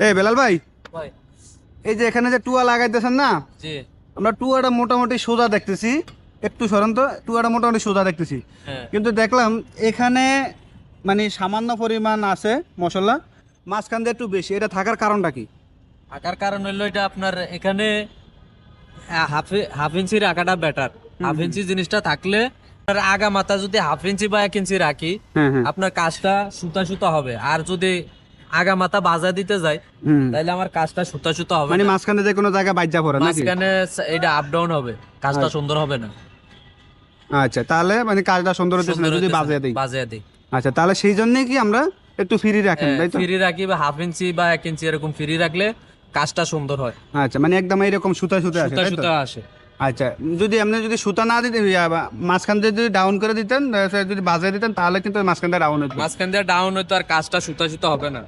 এই বেলাল ভাই, ভাই এই যে এখানে যে টুয়া লাগাইতেছেন না, জি আমরা টুয়াটা মোটামুটি সোজা দেখতেছি, একটু সরেন তো, টুয়াটা মোটামুটি সোজা দেখতেছি, হ্যাঁ কিন্তু দেখলাম এখানে মানে সামান্য পরিমাণ আছে মশলা, মাঝখান দিয়ে একটু বেশি, এটা থাকার কারণটা কি? আঁকার কারণ হলো এটা আপনার এখানে হাফ ইঞ্চির আঁকাটা বেটার। হাফ ইঞ্চি জিনিসটা থাকলে আপনার আগা মাথা যদি হাফ ইঞ্চি বা 1 ইঞ্চি রাখি হ্যাঁ হ্যাঁ। আপনার কাজটা সুতা সুতা হবে। আর যদি আগা মাথা বাজা দিতে যাই হুম, তাহলে আমার কাজটা সুতা সুতা হবে মানে না। মাঝখানে যে কোনো জায়গায় বাইজা পড়ে নাকি? মাঝখানে এটা আপ ডাউন হবে, কাজটা সুন্দর হবে না। আচ্ছা, তাহলে মানে কাজটা সুন্দর হতেছে না সুন্দর যদি হইতেছে বাজে না, দিই। বাজিয়ে দিই। আচ্ছা, তাহলে সেই জন্যই কি আমরা একটু ফ্রি রাখেন, তাই তো? ফ্রি রাখি বা হাফ ইঞ্চি বা 1 ইঞ্চি এরকম ফ্রি রাখলে কাজটা সুন্দর হয়, আচ্ছা, মানে একদম এইরকম সুতা সুতা আছে, সুতা তাই তো? সুতা আসে। আচ্ছা, যদি আপনি যদি সুতা না দিতেন, মাঝখান দিয়ে যদি ডাউন করে দিতেন, যদি বাজে দিতেন, তাহলে কিন্তু মাঝখানটা ডাউন হতো। মাঝখান দিয়ে ডাউন হইতো আর কাজটা সুতা সুতা হবে না।